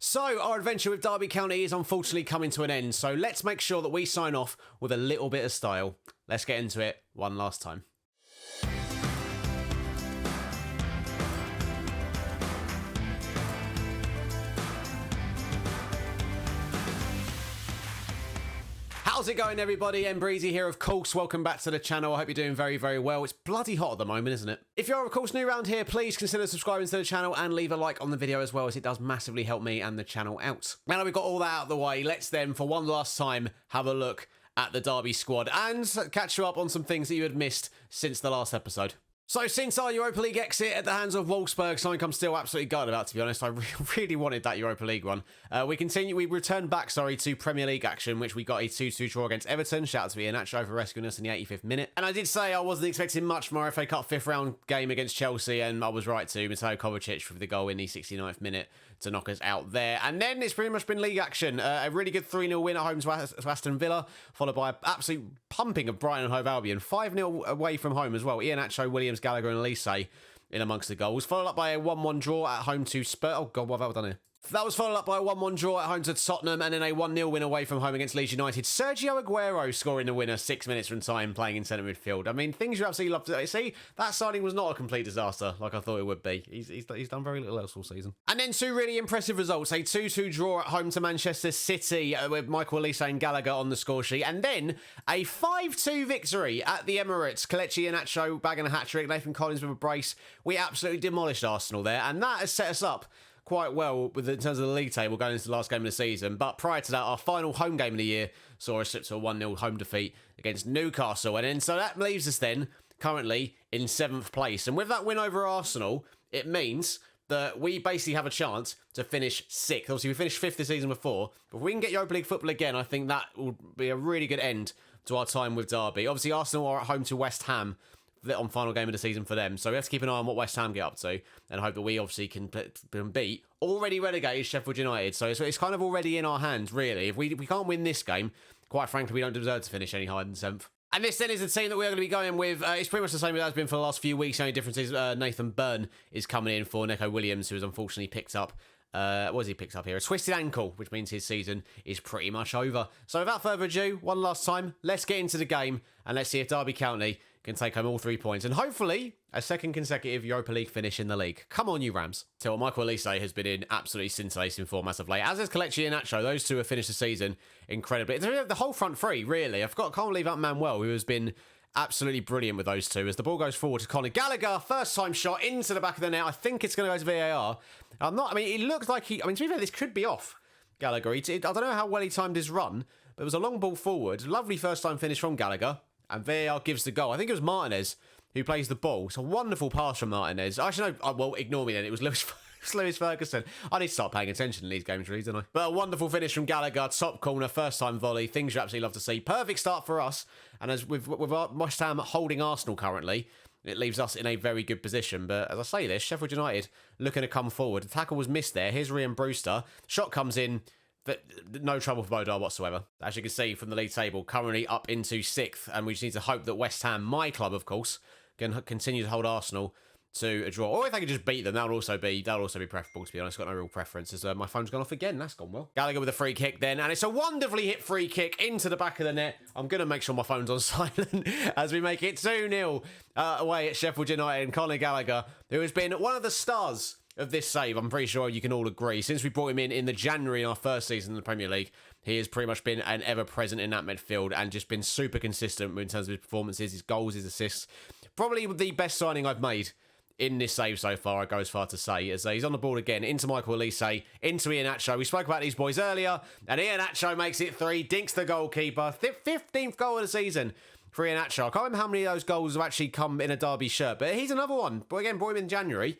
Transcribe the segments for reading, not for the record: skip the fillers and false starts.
So, our adventure with Derby County is unfortunately coming to an end, so let's make sure that we sign off with a little bit of style. Let's get into it one last time. How's it going, everybody? Breezy here, of course. Welcome back to the channel. I hope you're doing very, very well. It's bloody hot at the moment, isn't it? If you're, of course, new around here, please consider subscribing to the channel and leave a like on the video as well, as it does massively help me and the channel out. Now that we've got all that out of the way, let's then, for one last time, have a look at the Derby squad and catch you up on some things that you had missed since the last episode. So since our Europa League exit at the hands of Wolfsburg, something I'm still absolutely gutted about, to be honest. I really wanted that Europa League one. We returned back, to Premier League action, which we got a 2-2 draw against Everton. Shout out to Iheanacho for rescuing us in the 85th minute. And I did say I wasn't expecting much from our FA Cup 5th round game against Chelsea, and I was right too. Mateo Kovacic with the goal in the 69th minute to knock us out there. And then it's pretty much been league action. A really good 3-0 win at home to Aston Villa, followed by an absolute pumping of Brighton and Hove Albion. 5-0 away from home as well. Iheanacho, Williams, Gallagher and Elise in amongst the goals. Followed up by a 1-1 draw at home to Spurs. Oh God, what have I done here? That was followed up by a 1-1 draw at home to Tottenham and then a 1-0 win away from home against Leeds United. Sergio Aguero scoring the winner 6 minutes from time, playing in centre midfield. I mean, things you absolutely love to see. That signing was not a complete disaster like I thought it would be. He's done very little else all season. And then two really impressive results. A 2-2 draw at home to Manchester City with Michael Elise and Gallagher on the score sheet. And then a 5-2 victory at the Emirates. Kelechi Iheanacho bagging a hat-trick, Nathan Collins with a brace. We absolutely demolished Arsenal there, and that has set us up quite well in terms of the league table going into the last game of the season. But prior to that, our final home game of the year saw us slip to a 1-0 home defeat against Newcastle. And then so that leaves us then currently in 7th place. And with that win over Arsenal, it means that we basically have a chance to finish 6th. Obviously, we finished 5th the season before. But if we can get Europa League football again, I think that will be a really good end to our time with Derby. Obviously, Arsenal are at home to West Ham on final game of the season for them. So we have to keep an eye on what West Ham get up to and hope that we obviously can beat already relegated Sheffield United. So it's kind of already in our hands, really. If we can't win this game, quite frankly, we don't deserve to finish any higher than 7th. And this then is the team that we're going to be going with. It's pretty much the same as it has been for the last few weeks. The only difference is Nathan Byrne is coming in for Neco Williams, who has unfortunately picked up what has he picked up here? A twisted ankle, which means his season is pretty much over. So without further ado, one last time, let's get into the game and let's see if Derby County can take home all 3 points and hopefully a second consecutive Europa League finish in the league. Come on, you Rams. Tell what, Michael Elise has been in absolutely scintillating form as of late, as is Kelechi Iheanacho. Those two have finished the season incredibly. The whole front three, really. Can't leave out Manuel, who has been absolutely brilliant with those two. As the ball goes forward to Conor Gallagher, first time shot into the back of the net. I think it's going to go to VAR. It looks like to be fair, this could be off Gallagher. I don't know how well he timed his run, but it was a long ball forward. Lovely first time finish from Gallagher. And VAR gives the goal. I think it was Martinez who plays the ball. It's a wonderful pass from Martinez. Actually, no, well, ignore me then. It was Lewis Ferguson. I need to start paying attention in these games, really, don't I? But a wonderful finish from Gallagher. Top corner, first time volley. Things you absolutely love to see. Perfect start for us. And as with West Ham holding Arsenal currently, it leaves us in a very good position. But as I say this, Sheffield United looking to come forward. The tackle was missed there. Here's Ryan Brewster. Shot comes in. But no trouble for Bodar whatsoever. As you can see from the league table, currently up into 6th. And we just need to hope that West Ham, my club, of course, can continue to hold Arsenal to a draw. Or if they could just beat them, that would also be preferable, to be honest. Got no real preferences. My phone's gone off again. That's gone well. Gallagher with a free kick then. And it's a wonderfully hit free kick into the back of the net. I'm going to make sure my phone's on silent as we make it 2-0 away at Sheffield United. And Conor Gallagher, who has been one of the stars of this save, I'm pretty sure you can all agree. Since we brought him in the January in our first season in the Premier League, he has pretty much been an ever-present in that midfield and just been super consistent in terms of his performances, his goals, his assists. Probably the best signing I've made in this save so far, I go as far to say, as he's on the ball again, into Michael Elise, into Iheanacho. We spoke about these boys earlier, and Iheanacho makes it 3, dinks the goalkeeper. 15th goal of the season for Iheanacho. I can't remember how many of those goals have actually come in a Derby shirt, but he's another one. But again, brought him in January.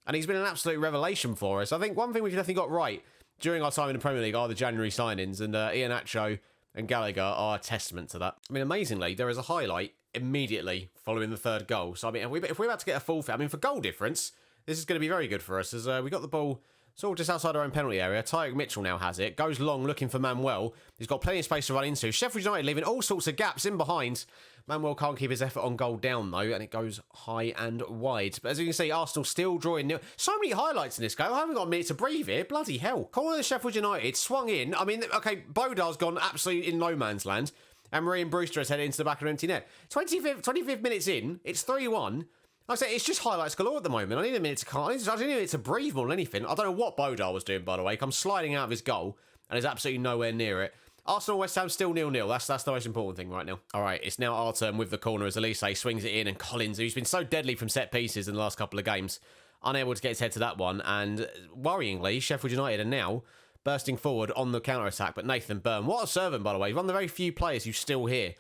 And he's been an absolute revelation for us. I think one thing we've definitely got right during our time in the Premier League are the January signings. And Iheanacho and Gallagher are a testament to that. I mean, amazingly, there is a highlight immediately following the 3rd goal. So, I mean, if we're about to get a forfeit, I mean, for goal difference, this is going to be very good for us. As we got the ball It's all just outside our own penalty area. Tyreek Mitchell now has it. Goes long looking for Manuel. He's got plenty of space to run into. Sheffield United leaving all sorts of gaps in behind. Manuel can't keep his effort on goal down, though, and it goes high and wide. But as you can see, Arsenal still drawing nil. So many highlights in this game. I haven't got a minute to breathe here. Bloody hell. Corner of Sheffield United swung in. I mean, okay, Bodar's gone absolutely in no man's land. And Marie and Brewster has headed into the back of an empty net. 25 minutes in, it's 3-1. Like I say, it's just highlights galore at the moment. I need a minute to I need a minute to breathe more than anything. I don't know what Bodar was doing, by the way. Comes sliding out of his goal, and is absolutely nowhere near it. Arsenal West Ham still 0-0. That's the most important thing right now. All right, it's now our turn with the corner as Elise swings it in, and Collins, who's been so deadly from set pieces in the last couple of games, unable to get his head to that one. And worryingly, Sheffield United are now bursting forward on the counter-attack. But Nathan Byrne, what a servant, by the way. He's one of the very few players who's still here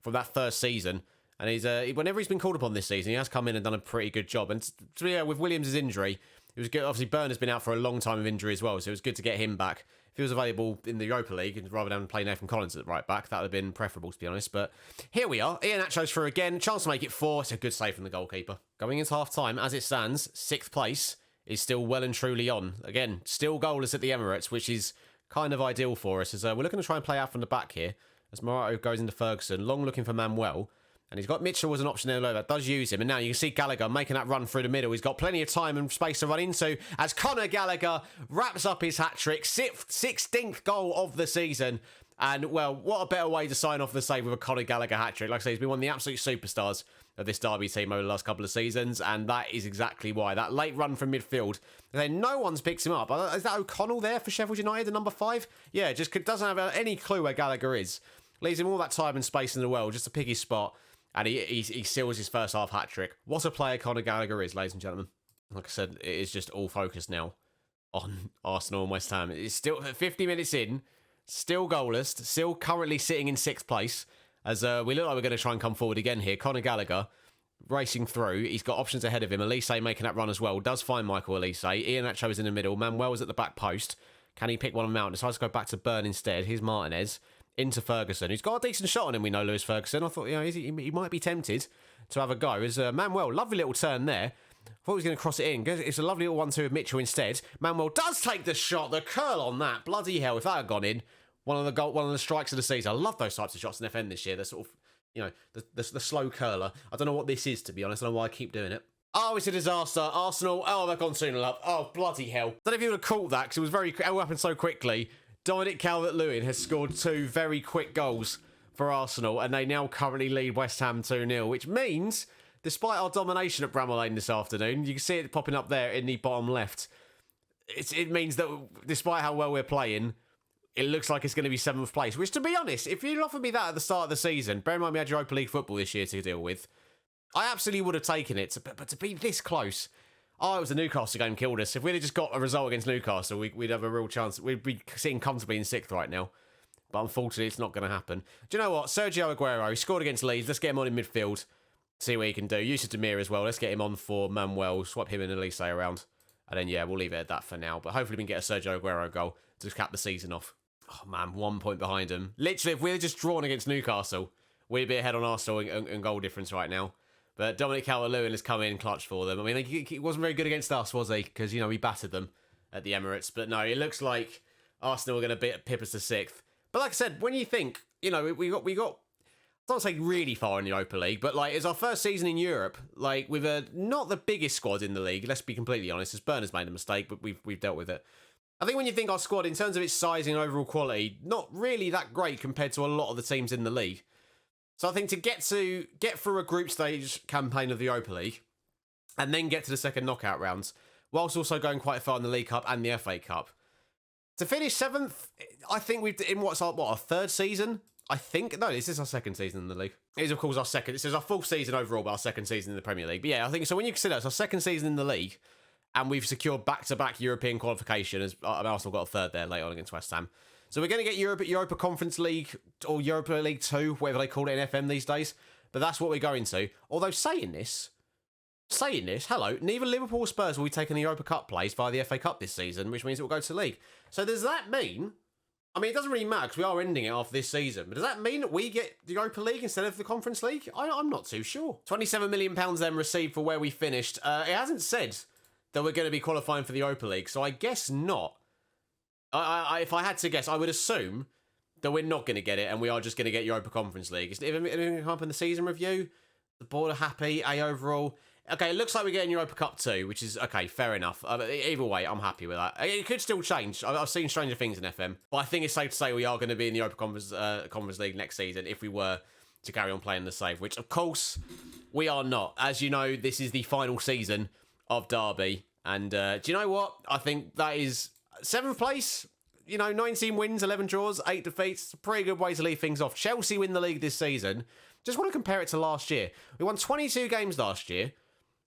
from that first season. And he's whenever he's been called upon this season, he has come in and done a pretty good job. And with Williams' injury, it was good. Obviously, Byrne has been out for a long time of injury as well, so it was good to get him back. If he was available in the Europa League, rather than play Nathan Collins at right back, that would have been preferable, to be honest. But here we are. Iheanacho's through again. Chance to make it 4. It's a good save from the goalkeeper. Going into half-time, as it stands, 6th place is still well and truly on. Again, still goalless at the Emirates, which is kind of ideal for us. As we're looking to try and play out from the back here. As Morata goes into Ferguson, long looking for Manuel. And he's got Mitchell as an option there, that does use him. And now you can see Gallagher making that run through the middle. He's got plenty of time and space to run into as Conor Gallagher wraps up his hat-trick. 16th goal of the season. And, well, what a better way to sign off the save with a Conor Gallagher hat-trick. Like I say, he's been one of the absolute superstars of this Derby team over the last couple of seasons. And that is exactly why. That late run from midfield. No one's picked him up. Is that O'Connell there for Sheffield United, the number 5? Yeah, just doesn't have any clue where Gallagher is. Leaves him all that time and space in the world just to pick his spot. And he seals his first half hat-trick. What a player Conor Gallagher is, ladies and gentlemen. Like I said, it is just all focused now on Arsenal and West Ham. It's still 50 minutes in, still goalless, still currently sitting in 6th place. As we look like we're going to try and come forward again here. Conor Gallagher racing through. He's got options ahead of him. Elise making that run as well. Does find Michael Elise. Iheanacho is in the middle. Manuel's at the back post. Can he pick one of them out? Decides to go back to Byrne instead. Here's Martinez. Into Ferguson, who's got a decent shot on him, we know, Lewis Ferguson. I thought, he might be tempted to have a go. As Manuel, lovely little turn there. I thought he was going to cross it in. It's a lovely little 1-2 with Mitchell instead. Manuel does take the shot. The curl on that. Bloody hell, if that had gone in, one of the strikes of the season. I love those types of shots in FM this year. They're sort of, the slow curler. I don't know what this is, to be honest. I don't know why I keep doing it. Oh, it's a disaster. Arsenal, they've gone 2-0 up. Oh, bloody hell. Don't know if you would have caught that, because it all happened so quickly. Dominic Calvert-Lewin has scored 2 very quick goals for Arsenal, and they now currently lead West Ham 2-0, which means, despite our domination at Bramall Lane this afternoon, you can see it popping up there in the bottom left. It means that despite how well we're playing, it looks like it's going to be 7th place, which, to be honest, if you'd offered me that at the start of the season, bear in mind we had Europa League football this year to deal with, I absolutely would have taken it, but to be this close... Oh, it was the Newcastle game killed us. If we'd have just got a result against Newcastle, we'd have a real chance. We'd be sitting comfortably in 6th right now. But unfortunately, it's not going to happen. Do you know what? Sergio Aguero, he scored against Leeds. Let's get him on in midfield. See what he can do. Yusuf Demir as well. Let's get him on for Manuel. Swap him and Elise around. And then, yeah, we'll leave it at that for now. But hopefully we can get a Sergio Aguero goal to cap the season off. Oh, man, 1 point behind him. Literally, if we'd just drawn against Newcastle, we'd be ahead on Arsenal in goal difference right now. But Dominic Calvert-Lewin has come in clutch for them. I mean, he wasn't very good against us, was he? Because, we battered them at the Emirates. But no, it looks like Arsenal are going to pip us to 6th. But like I said, when you think, we got, I don't say really far in the Europa League, but it's our first season in Europe, with not the biggest squad in the league, let's be completely honest, as Byrne has made a mistake, but we've dealt with it. I think when you think our squad, in terms of its size and overall quality, not really that great compared to a lot of the teams in the league. So I think to get through a group stage campaign of the Europa League and then get to the second knockout rounds, whilst also going quite far in the League Cup and the FA Cup. To finish 7th, I think we've in our 3rd season? I think, no, this is our 2nd season in the league. It is, of course, our 2nd. This is our 4th season overall, but our 2nd season in the Premier League. But yeah, I think, so when you consider it's our 2nd season in the league, and we've secured back-to-back European qualification, as Arsenal got a 3rd there late on against West Ham. So we're going to get Europa Conference League, or Europa League 2, whatever they call it in FM these days. But that's what we're going to. Although saying this, hello, neither Liverpool or Spurs will be taking the Europa Cup place via the FA Cup this season, which means it will go to the league. So does that mean, it doesn't really matter because we are ending it after this season, but does that mean that we get the Europa League instead of the Conference League? I'm not too sure. £27 million then received for where we finished. It hasn't said that we're going to be qualifying for the Europa League. So I guess not. If I had to guess, I would assume that we're not going to get it and we are just going to get Europa Conference League. Is anything come up in the season review? The board are happy, A overall. Okay, it looks like we're getting Europa Cup 2, which is, okay, fair enough. Either way, I'm happy with that. It could still change. I've seen stranger things in FM. But I think it's safe to say we are going to be in the Europa Conference League next season if we were to carry on playing the save, which, of course, we are not. As you know, this is the final season of Derby. And do you know what? I think that is 7th place. 19 wins, 11 draws, 8 defeats. It's a pretty good way to leave things off. Chelsea win the league this season. Just want to compare it to last year. We won 22 games last year.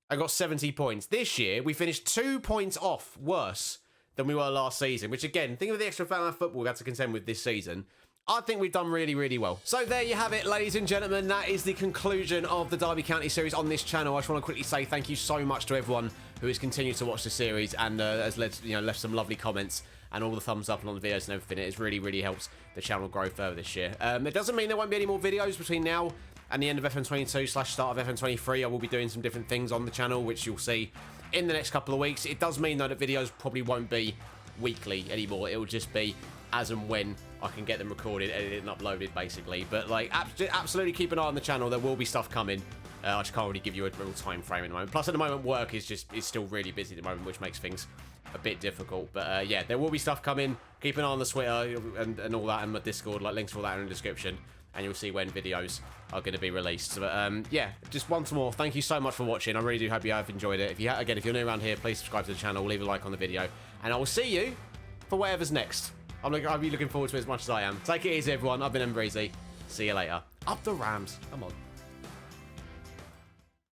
I got 70 points. This year, we finished 2 points off worse than we were last season, which again, think of the extra fan of football we had to contend with this season. I think we've done really, really well. So there you have it, ladies and gentlemen. That is the conclusion of the Derby County series on this channel. I just want to quickly say thank you so much to everyone who has continued to watch the series and has left some lovely comments and all the thumbs up and all the videos and everything. It has really, really helped the channel grow further this year. It doesn't mean there won't be any more videos between now and the end of FM22/start of FM23. I will be doing some different things on the channel, which you'll see in the next couple of weeks. It does mean, though, that videos probably won't be weekly anymore. It will just be as and when I can get them recorded, edited, and uploaded, basically. But, like, absolutely keep an eye on the channel. There will be stuff coming. I just can't really give you a real time frame at the moment. Plus, at the moment, work is still really busy at the moment, which makes things a bit difficult. But, yeah, there will be stuff coming. Keep an eye on the Twitter and all that, and my Discord. Like, links for all that in the description. And you'll see when videos are going to be released. But, yeah, just once more, thank you so much for watching. I really do hope you have enjoyed it. If you're new around here, please subscribe to the channel, leave a like on the video, and I will see you for whatever's next. I'll be looking forward to it as much as I am. Take it easy, everyone. I've been Breezy. See you later. Up the Rams. Come on.